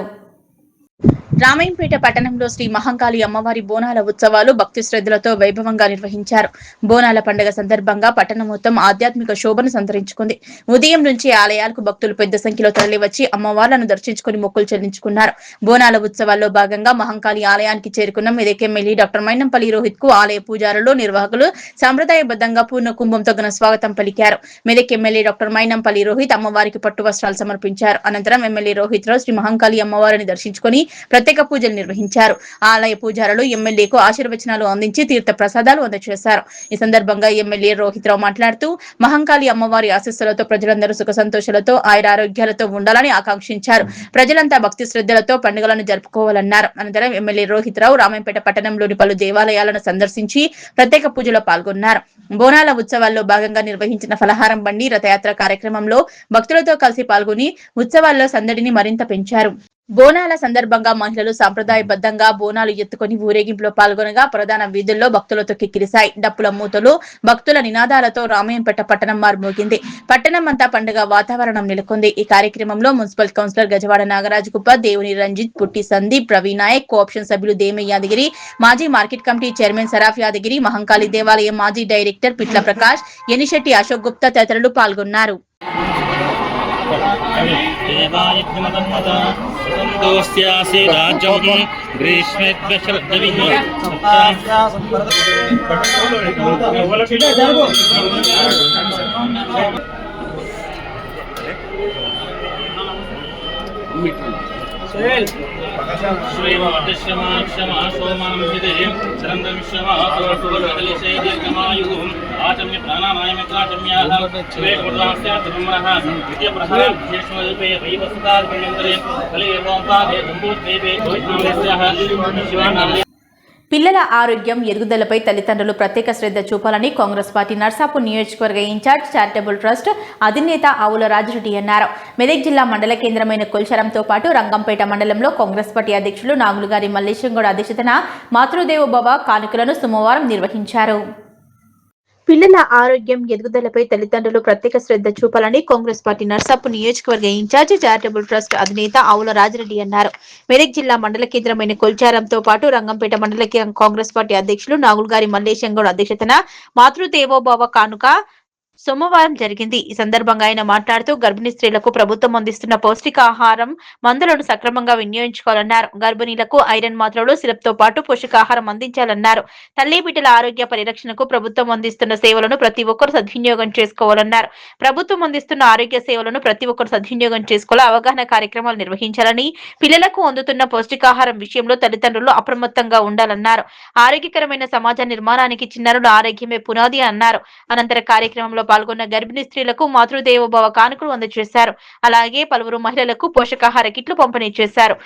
రామయ్యంపేట పట్టణంలో శ్రీ మహంకాళి అమ్మవారి బోనాల ఉత్సవాలు భక్తి శ్రద్ధలతో వైభవంగా నిర్వహించారు. బోనాల పండుగ సందర్భంగా పట్టణం మొత్తం ఆధ్యాత్మిక శోభను సంతరించుకుంది. ఉదయం నుంచి ఆలయాలకు భక్తులు పెద్ద సంఖ్యలో తరలివచ్చి అమ్మవార్లను దర్శించుకుని మొక్కులు చెల్లించుకున్నారు. బోనాల ఉత్సవాల్లో భాగంగా మహంకాళి ఆలయానికి చేరుకున్న మెదక్ ఎమ్మెల్యే డాక్టర్ మైనంపల్లి రోహిత్ కు ఆలయ పూజారులు, నిర్వాహకులు సంప్రదాయబద్ధంగా పూర్ణ కుంభంతో ఘన స్వాగతం పలికారు. మెదక్ ఎమ్మెల్యే డాక్టర్ మైనంపల్లి రోహిత్ అమ్మవారికి పట్టు వస్త్రాలు సమర్పించారు. అనంతరం ఎమ్మెల్యే రోహిత్ రావు శ్రీ మహంకాళి అమ్మవారిని దర్శించుకుని ప్రత్యేక పూజలు నిర్వహించారు. ఆలయ పూజారులు ఎమ్మెల్యేకు ఆశీర్వచనాలు అందించి తీర్థ ప్రసాదాలు అందజేశారు. ఈ సందర్భంగా ఎమ్మెల్యే రోహిత్ రావు మాట్లాడుతూ మహంకాళి అమ్మవారి ఆశీస్సులతో ప్రజలందరూ సుఖ సంతోషాలతో ఆయురారోగ్యాలతో ఉండాలని ఆకాంక్షించారు. ప్రజలంతా భక్తి శ్రద్ధలతో పండుగలను జరుపుకోవాలన్నారు. అనంతరం ఎమ్మెల్యే రోహిత్ రావు రామయ్యంపేట పట్టణంలోని పలు దేవాలయాలను సందర్శించి ప్రత్యేక పూజలో పాల్గొన్నారు. బోనాల ఉత్సవాల్లో భాగంగా నిర్వహించిన ఫలహారం బండి రథయాత్ర కార్యక్రమంలో భక్తులతో కలిసి పాల్గొని ఉత్సవాల్లో సందడిని మరింత పెంచారు. బోనాల సందర్భంగా మహిళలు సాంప్రదాయబద్ధంగా బోనాలు ఎత్తుకుని ఊరేగింపులో పాల్గొనగా ప్రధాన వీధుల్లో భక్తులతో కిక్కిరిశాయి. డప్పుల మూతలు, భక్తుల నినాదాలతో రామయ్యంపేట పట్టణం మారుమోగింది. పట్టణం అంతా పండుగ వాతావరణం నెలకొంది. ఈ కార్యక్రమంలో మున్సిపల్ కౌన్సిలర్ గజవాడ నాగరాజ్ గుప్ప, దేవుని రంజిత్, పుట్టి సందీప్, ప్రవీణ్ నాయక్, కోఆప్షన్ సభ్యులు దేమయ్య యాదగిరి, మాజీ market committee chairman Saraf Yadagiri, Mahankali దేవాలయం మాజీ డైరెక్టర్ పిట్ల ప్రకాష్, ఎనిశెట్టి అశోక్ గుప్తా తదితరులు పాల్గొన్నారు. ततोऽस्यासि राज्यं ग्रीष्मेभ्यश्रद्धविः श्रीमवद्यश्रमाक्षमा सोमानं हिते शरन्दमिश्रमा सोमसुवरदलिशे दीर्घमायुः आचम्य प्राणानायमित्राचम्याः शिवे कुर्वास्यात्मनः विद्यप्रहराध्येष्मल्पे वैवस्तार्पण्यन्तरे कले एवोपाधे धम्भूद्वीपे गोवित्नामस्याः शिवानामः పిల్లల ఆరోగ్యం ఎదుగుదలపై తల్లిదండ్రులు ప్రత్యేక శ్రద్ధ చూపాలని కాంగ్రెస్ పార్టీ నర్సాపూర్ నియోజకవర్గ ఇన్ఛార్జ్ చారిటబుల్ ట్రస్ట్ అధినేత ఆవుల రాజిరెడ్డి అన్నారు. మెదక్ జిల్లా మండల కేంద్రమైన కొల్చారంతో పాటు రంగంపేట మండలంలో కాంగ్రెస్ పార్టీ అధ్యక్షులు నాగులుగారి మల్లేశంగౌడ్ అధ్యక్షతన మాతృదేవోభవ కానుకలను సోమవారం నిర్వహించారు. పిల్లల ఆరోగ్యం ఎదుగుదలపై తల్లిదండ్రులు ప్రత్యేక శ్రద్ధ చూపాలని కాంగ్రెస్ పార్టీ నర్సాపూర్ నియోజకవర్గ ఇన్ఛార్జ్ చారిటబుల్ ట్రస్ట్ అధినేత ఆవుల రాజిరెడ్డి అన్నారు. మెదక్ జిల్లా మండల కేంద్రమైన కొల్చారంతో పాటు రంగంపేట మండల కాంగ్రెస్ పార్టీ అధ్యక్షులు నాగులుగారి మల్లేశంగౌడ్ అధ్యక్షతన మాతృదేవోభవ కానుక సోమవారం జరిగింది. ఈ సందర్భంగా ఆయన మాట్లాడుతూ గర్భిణీ స్త్రీలకు ప్రభుత్వం అందిస్తున్న పౌష్టికాహారం మందులను సక్రమంగా వినియోగించుకోవాలన్నారు. గర్భిణీలకు ఐరన్ మాత్రలు సిరప్ తో పాటు పోషకాహారం అందించాలన్నారు. తల్లి బిడ్డల ఆరోగ్య పరిరక్షణకు ప్రభుత్వం అందిస్తున్న సేవలను ప్రతి ఒక్కరు సద్వినియోగం చేసుకోవాలన్నారు. ప్రభుత్వం అందిస్తున్న ఆరోగ్య సేవలను ప్రతి ఒక్కరు సద్వినియోగం చేసుకోవాలి, అవగాహన కార్యక్రమాలు నిర్వహించాలని, పిల్లలకు అందుతున్న పౌష్టికాహారం విషయంలో తల్లిదండ్రులు అప్రమత్తంగా ఉండాలన్నారు. ఆరోగ్యకరమైన సమాజ నిర్మాణానికి చిన్నారుల ఆరోగ్యమే పునాది అన్నారు. అనంతర కార్యక్రమంలో పాల్గొన్న గర్భిణీ స్త్రీలకు మాతృదేవోభవ కానుకలు అందజేశారు. అలాగే పలువురు మహిళలకు పోషకాహార కిట్లు పంపిణీ చేశారు.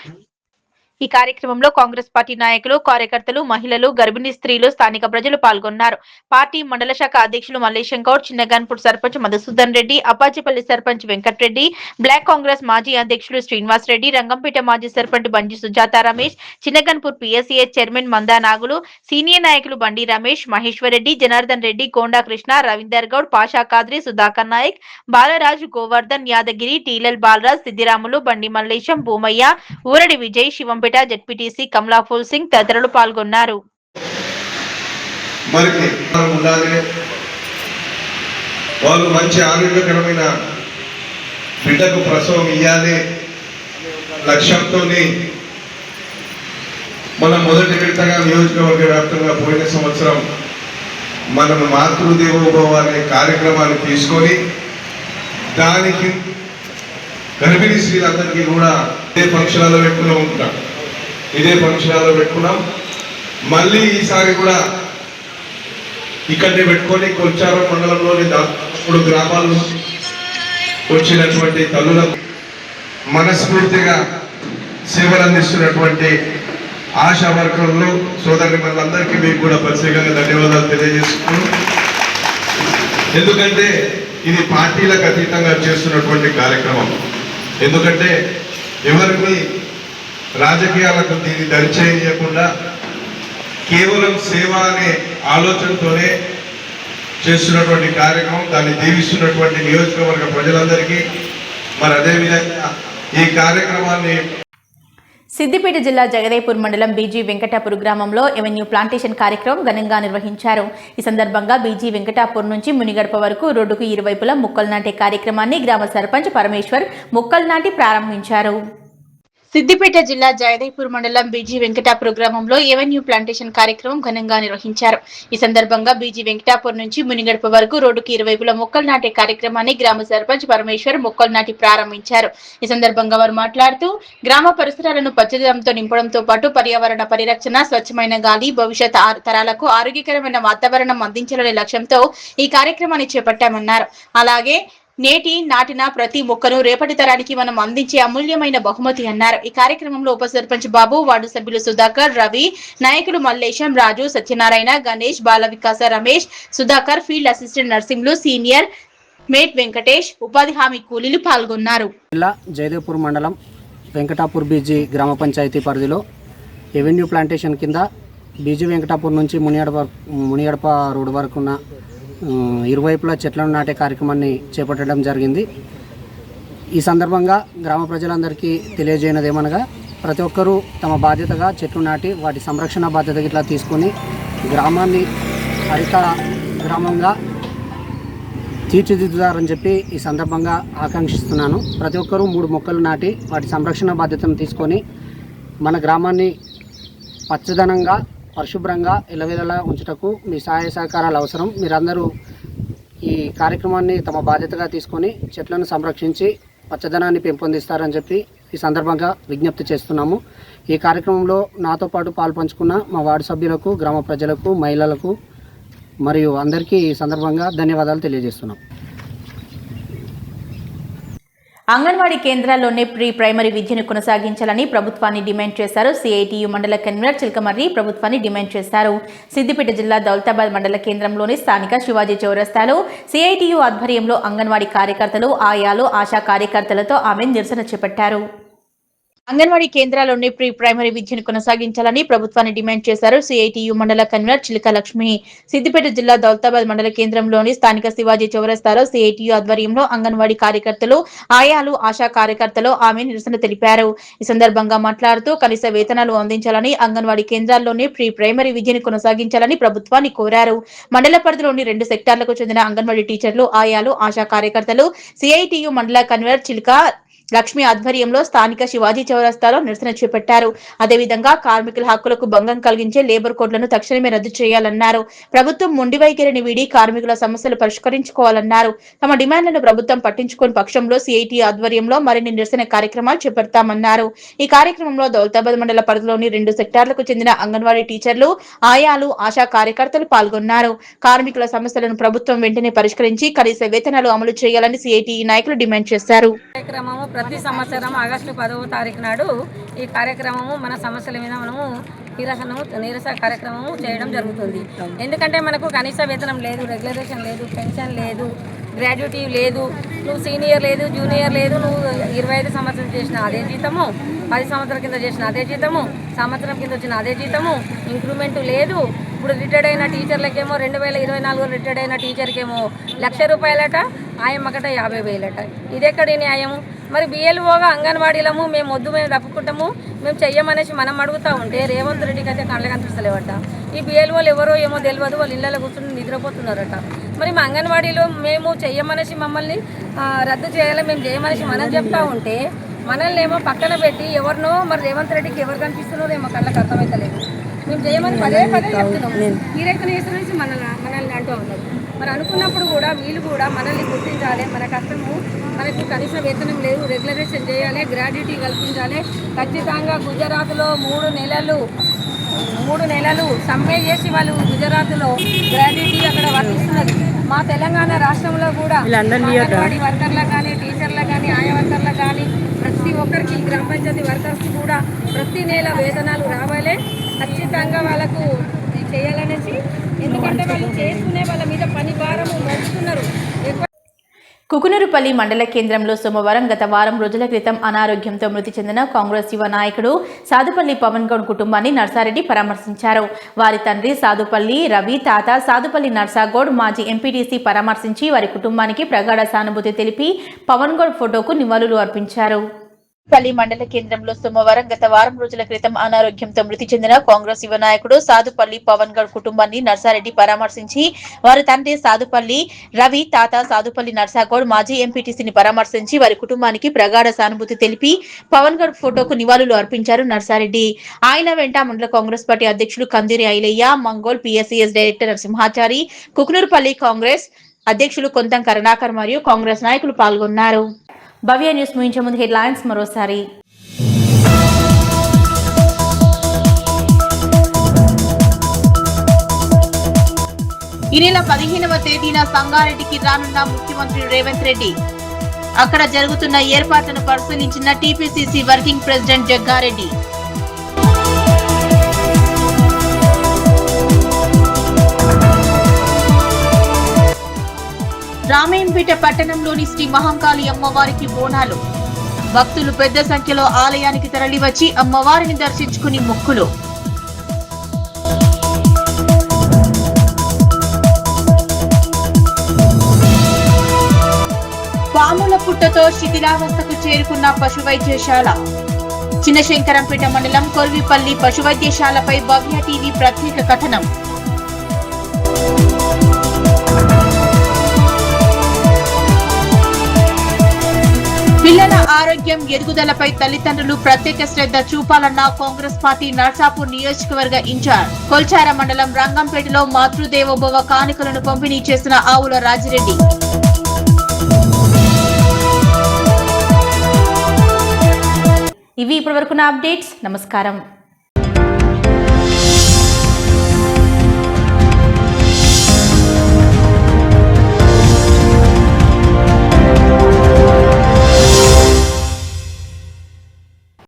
ఈ కార్యక్రమంలో కాంగ్రెస్ పార్టీ నాయకులు, కార్యకర్తలు, మహిళలు, గర్భిణీ స్త్రీలు, స్థానిక ప్రజలు పాల్గొన్నారు. పార్టీ మండల శాఖ అధ్యక్షులు మల్లేశం గౌడ్, చిన్నగన్పూర్ సర్పంచ్ మధుసూదన్ రెడ్డి, అప్పాజిపల్లి సర్పంచ్ వెంకట్రెడ్డి, బ్లాక్ కాంగ్రెస్ మాజీ అధ్యక్షులు శ్రీనివాస్ రెడ్డి, రంగంపేట మాజీ సర్పంచ్ బండి సుజాత రమేష్, చిన్నగన్పూర్ పిఎస్ఏ చైర్మన్ మందా నాగులు, సీనియర్ నాయకులు బండి రమేష్, మహేశ్వర్ రెడ్డి, జనార్దన్ రెడ్డి, గోండా కృష్ణ, రవీందర్ గౌడ్, పాషా ఖాద్రి, సుధాకర్ నాయక్, బాలరాజు, గోవర్ధన్, యాదగిరి, టీఎల్ బాలరాజ్, సిద్దిరాములు, బండి మల్లేశం, భూమయ్య, ఊరడి విజయ్, శివంపేట జెడ్పీటీసీ కమలాఫూల్ సింగ్ తదితరులు పాల్గొన్నారు. వాళ్ళు మంచి ఆరోగ్యకరమైన బిడ్డకు ప్రసవం ఇవ్వాలి లక్ష్యంతో మనం మొదటి విడతగా నియోజకవర్గ వ్యాప్తంగా పోయిన సంవత్సరం మనం మాతృదేవోభవ అనే కార్యక్రమాన్ని తీసుకొని దానికి గర్భిణీ స్త్రీలందరికీ కూడా ఇదే ఫంక్షన్లో పెట్టుకున్నాం. మళ్ళీ ఈసారి కూడా ఇక్కడనే పెట్టుకొని కొల్చారం మండలంలోని 3 గ్రామాల నుంచి వచ్చినటువంటి తల్లులకు మనస్ఫూర్తిగా సేవలు అందిస్తున్నటువంటి ఆశా వర్కర్లు సోదరులు మనందరికీ మీకు కూడా ప్రత్యేకంగా ధన్యవాదాలు తెలియజేస్తున్నాను. ఎందుకంటే ఇది పార్టీలకు అతీతంగా చేస్తున్నటువంటి కార్యక్రమం. ఎందుకంటే ఎవరిని రాజకీయాలకు దీన్ని దరిచేయకుండా కేవలం సేవ అనే ఆలోచనతోనే చేస్తున్నటువంటి కార్యక్రమం. దాన్ని దీవిస్తున్నటువంటి నియోజకవర్గ ప్రజలందరికీ మరి అదేవిధంగా ఈ కార్యక్రమాన్ని సిద్దిపేట జిల్లా జగదేపూర్ మండలం బీజీ వెంకటాపూర్ గ్రామంలో ఎవెన్యూ ప్లాంటేషన్ కార్యక్రమం ఘనంగా నిర్వహించారు. ఈ సందర్భంగా బీజీ వెంకటాపూర్ నుంచి మునిగడప వరకు రోడ్డుకు ఇరువైపులా మొక్కలు నాటే కార్యక్రమాన్ని గ్రామ సర్పంచ్ పరమేశ్వర్ మొక్కలు నాటి ప్రారంభించారు. సిద్దిపేట జిల్లా జయదేపూర్ మండలం బీజీ వెంకటాపూర్ గ్రామంలో ఎవెన్యూ ప్లాంటేషన్ కార్యక్రమం ఘనంగా నిర్వహించారు. ఈ సందర్భంగా బీజీ వెంకటాపూర్ నుంచి మునిగడప వరకు రోడ్డుకి ఇరువైపులా మొక్కలు నాటే కార్యక్రమాన్ని గ్రామ సర్పంచ్ పరమేశ్వర్ మొక్కలు నాటి ప్రారంభించారు. ఈ సందర్భంగా వారు మాట్లాడుతూ గ్రామ పరిసరాలను పచ్చదనంతో నింపడంతో పాటు పర్యావరణ పరిరక్షణ, స్వచ్ఛమైన గాలి, భవిష్యత్ తరాలకు ఆరోగ్యకరమైన వాతావరణం అందించాలనే లక్ష్యంతో ఈ కార్యక్రమాన్ని చేపట్టామన్నారు. అలాగే నేటి నాటిన ప్రతి మొక్కను రేపటి తరానికి మనం అందించే అమూల్యమైన బహుమతి అన్నారు. ఈ కార్యక్రమంలో ఉప సర్పంచ్ బాబు, వార్డు సభ్యులు సుధాకర్, రవి, నాయకులు మల్లేశం, రాజు, సత్యనారాయణ, గణేష్, బాల వికాస రమేష్, సుధాకర్, ఫీల్డ్ అసిస్టెంట్ నర్సింగ్లు సీనియర్ మేట్ వెంకటేష్, ఉపాధి హామీ కూలీలు పాల్గొన్నారు. జిల్లా జయదేపూర్ మండలం వెంకటాపూర్ బీజీ గ్రామ పంచాయతీ పరిధిలో ఎవెన్యూ ప్లాంటేషన్ కింద బీజీ వెంకటాపూర్ నుంచి మునిగడప రోడ్డు వరకు ఉన్న ఇరువైపులా చెట్లను నాటే కార్యక్రమాన్ని చేపట్టడం జరిగింది. ఈ సందర్భంగా గ్రామ ప్రజలందరికీ తెలియజేయనది ఏమనగా ప్రతి ఒక్కరూ తమ బాధ్యతగా చెట్లు నాటి వాటి సంరక్షణ బాధ్యత ఇట్లా తీసుకొని గ్రామాన్ని హరిత గ్రామంగా తీర్చిదిద్దుతారని చెప్పి ఈ సందర్భంగా ఆకాంక్షిస్తున్నాను. ప్రతి ఒక్కరూ 3 మొక్కలు నాటి వాటి సంరక్షణ బాధ్యతను తీసుకొని మన గ్రామాన్ని పచ్చదనంగా పరిశుభ్రంగా ఎల్లవేళలా ఉంచుటకు మీ సహాయ సహకారాలు అవసరం. మీరందరూ ఈ కార్యక్రమాన్ని తమ బాధ్యతగా తీసుకొని చెట్లను సంరక్షించి పచ్చదనాన్ని పెంపొందిస్తారని చెప్పి ఈ సందర్భంగా విజ్ఞప్తి చేస్తున్నాము. ఈ కార్యక్రమంలో నాతో పాటు పాల్పంచుకున్న మా వార్డు సభ్యులకు, గ్రామ ప్రజలకు, మహిళలకు మరియు అందరికీ ఈ సందర్భంగా ధన్యవాదాలు తెలియజేస్తున్నాం. అంగన్వాడీ కేంద్రాల్లోనే ప్రీ ప్రైమరీ విద్యను కొనసాగించాలని ప్రభుత్వాన్ని డిమాండ్ చేశారు. సిఐటియు మండల కన్వీనర్ చిలకమర్రి ప్రభుత్వాన్ని డిమాండ్ చేశారు. సిద్దిపేట జిల్లా దౌలతాబాద్ మండల కేంద్రంలోని స్థానిక శివాజీ చౌరస్తాలో సిఐటియు ఆధ్వర్యంలో అంగన్వాడీ కార్యకర్తలు, ఆయాలు, ఆశా కార్యకర్తలతో ఆమె నిరసన చేపట్టారు. అంగన్వాడీ కేంద్రాల్లోనే ప్రీ ప్రైమరీ విద్యను కొనసాగించాలని ప్రభుత్వాన్ని డిమాండ్ చేశారు. సిఐటియు మండల కన్వీనర్ చిలక లక్ష్మి సిద్దిపేట జిల్లా దౌలతాబాద్ మండల కేంద్రంలోని స్థానిక శివాజీ చౌరస్తాలో సిఐటియు ఆధ్వర్యంలో అంగన్వాడీ కార్యకర్తలు, ఆయాలు, ఆశా కార్యకర్తలు ఆమె నిరసన తెలిపారు. ఈ సందర్భంగా మాట్లాడుతూ కనీస వేతనాలు అందించాలని, అంగన్వాడీ కేంద్రాల్లోనే ప్రీ ప్రైమరీ విద్యను కొనసాగించాలని ప్రభుత్వాన్ని కోరారు. మండల పరిధిలోని 2 సెక్టార్లకు చెందిన అంగన్వాడీ టీచర్లు, ఆయాలు, ఆశా కార్యకర్తలు సిఐటియు మండల కన్వీనర్ చిలక లక్ష్మి ఆధ్వర్యంలో స్థానిక శివాజీ చౌరస్తాలో నిరసన చేపట్టారు. అదేవిధంగా కార్మికుల హక్కులకు భంగం కలిగించే లేబర్ కోడ్లను తక్షణమే రద్దు చేయాలన్నారు. ప్రభుత్వం మొండి వైఖరిని వీడి కార్మికుల సమస్యలు పరిష్కరించుకోవాలన్నారు. తమ డిమాండ్లను ప్రభుత్వం పట్టించుకోని పక్షంలో సిఐటి ఆధ్వర్యంలో మరిన్ని నిరసన కార్యక్రమాలు చేపడతామన్నారు. ఈ కార్యక్రమంలో దౌలతాబాద్ మండల పరిధిలోని 2 సెక్టార్లకు చెందిన అంగన్వాడీ టీచర్లు, ఆయాలు, ఆశా కార్యకర్తలు పాల్గొన్నారు. కార్మికుల సమస్యలను ప్రభుత్వం వెంటనే పరిష్కరించి కనీస వేతనాలు అమలు చేయాలని సిఐటి నాయకులు డిమాండ్ చేశారు. ప్రతి సంవత్సరం ఆగస్టు 10వ తారీఖు నాడు ఈ కార్యక్రమము మన సమస్యల మీద మనము నీరస కార్యక్రమము చేయడం జరుగుతుంది. ఎందుకంటే మనకు కనీస వేతనం లేదు, రెగ్యులరేషన్ లేదు, పెన్షన్ లేదు, గ్రాడ్యుయేటీ లేదు, నువ్వు సీనియర్ లేదు, జూనియర్ లేదు, నువ్వు 25 సంవత్సరం చేసిన అదే జీతము, 10 సంవత్సరాల కింద చేసిన అదే జీతము, సంవత్సరం కింద వచ్చిన అదే జీతము, ఇంక్రిమెంట్ లేదు. ఇప్పుడు రిటైర్డ్ అయిన టీచర్లకేమో 2024 రిటైర్డ్ అయిన టీచర్కేమో ₹1,00,000 ఆయమ్మకట 50,000. ఇదెక్కడి న్యాయము? మరి బిఎల్ఓగా అంగన్వాడీలము మేము వద్దు, మేము తప్పుకుంటాము, మేము చెయ్యమనేసి మనం అడుగుతూ ఉంటే రేవంత్ రెడ్డికి అయితే కళ్ళకి కనిపిస్తలేవట. ఈ బిఎల్ఓలు ఎవరో ఏమో తెలియదు, వాళ్ళు ఇళ్ళలో కూర్చుని నిద్రపోతున్నారట. మరి మా అంగన్వాడీలో మేము చెయ్యమనేసి మమ్మల్ని రద్దు చేయాలి, మేము చేయమనేసి మనం చెప్తా ఉంటే మనల్ని ఏమో పక్కన పెట్టి ఎవరినో మరి రేవంత్ రెడ్డికి ఎవరు కనిపిస్తున్నారో ఏమో కళ్ళకి అర్థమవుతలేదు. మేము చేయమని పదే చెప్తున్నాము, మీరైతే చేసి మనల్ని అంటూ ఉన్నారు. మరి అనుకున్నప్పుడు కూడా వీళ్ళు కూడా మనల్ని గుర్తించాలి. మన కష్టము, మనకు కనీస వేతనం లేదు, రెగ్యులరేషన్ చేయాలి, గ్రాడ్యుయేటీ కల్పించాలి. ఖచ్చితంగా గుజరాత్లో 3 నెలలు సమ్మె చేసి వాళ్ళు గుజరాత్లో గ్రాడ్యుయేటీ అక్కడ వర్తిస్తున్నది. మా తెలంగాణ రాష్ట్రంలో కూడా అంగన్వాడీ వర్కర్లకు కానీ, టీచర్లకు కానీ, ఆయా వర్కర్లకు కానీ, ప్రతి ఒక్కరికి గ్రామ పంచాయతీ వర్కర్స్కి కూడా ప్రతి నెల వేతనాలు రావాలి. ఖచ్చితంగా వాళ్ళకు చేయాలనేసి, ఎందుకంటే వాళ్ళు చేసుకునే వాళ్ళ మీద పని భారము మోస్తున్నారు. కుకునూరుపల్లి మండల కేంద్రంలో సోమవారం గత వారం రోజుల క్రితం అనారోగ్యంతో మృతి చెందిన కాంగ్రెస్ యువ నాయకుడు సాదుపల్లి పవన్ గౌడ్ కుటుంబాన్ని నర్సారెడ్డి పరామర్శించారు. వారి తండ్రి సాదుపల్లి రవి, తాత సాదుపల్లి నర్సాగౌడ్ మాజీ ఎంపీటీసీ పరామర్శించి వారి కుటుంబానికి ప్రగాఢ సానుభూతి తెలిపి పవన్ గౌడ్ ఫోటోకు నివాళులు అర్పించారు. పల్లి మండల కేంద్రంలో సోమవారం గత వారం రోజుల క్రితం అనారోగ్యంతో మృతి చెందిన కాంగ్రెస్ యువ నాయకుడు సాదుపల్లి పవన్ గౌడ్ కుటుంబాన్ని నర్సారెడ్డి పరామర్శించి వారి తండ్రి సాదుపల్లి రవి, తాత సాదుపల్లి నర్సాగౌడ్ మాజీ ఎంపీటీసీని పరామర్శించి వారి కుటుంబానికి ప్రగాఢ సానుభూతి తెలిపి పవన్ గౌడ్ ఫోటోకు నివాళులు అర్పించారు నర్సారెడ్డి. ఆయన వెంట మండల కాంగ్రెస్ పార్టీ అధ్యక్షులు కందిరి ఐలయ్య, మంగోల్ పిఎస్సిఎస్ డైరెక్టర్ నరసింహాచారి, కుకునూరుపల్లి కాంగ్రెస్ అధ్యక్షులు కొంతం కరుణాకర్ మరియు కాంగ్రెస్ నాయకులు పాల్గొన్నారు. భవ్య న్యూస్ ముగించే ముందు హెడ్లైన్స్ మరోసారి. ఈ నెల 15వ తేదీన సంగారెడ్డికి రానున్న ముఖ్యమంత్రి రేవంత్ రెడ్డి. అక్కడ జరుగుతున్న ఏర్పాట్లను పరిశీలించిన TPCC working president Jagga Reddy. Ramayampet పట్టణంలోని శ్రీ మహంకాళి అమ్మవారికి బోనాలు. భక్తులు పెద్ద సంఖ్యలో ఆలయానికి తరలివచ్చి అమ్మవారిని దర్శించుకుని మొక్కులు. పాముల పుట్టతో శిథిలావస్థకు చేరుకున్న పశు వైద్యశాల. చిన్నశంకరంపేట మండలం కొర్విపల్లి పశు వైద్యశాలపై భవ్య టీవీ ప్రత్యేక కథనం. పిల్లల ఆరోగ్యం ఎదుగుదలపై తల్లిదండ్రులు ప్రత్యేక శ్రద్ధ చూపాలన్న కాంగ్రెస్ పార్టీ నర్సాపూర్ నియోజకవర్గ ఇన్ఛార్జ్ కొల్చార మండలం రంగంపేటలో మాతృదేవోభవ కానుకలను పంపిణీ చేసిన ఆవుల రాజిరెడ్డి. ఇవి ఇప్పటివరకున్న అప్డేట్స్. నమస్కారం.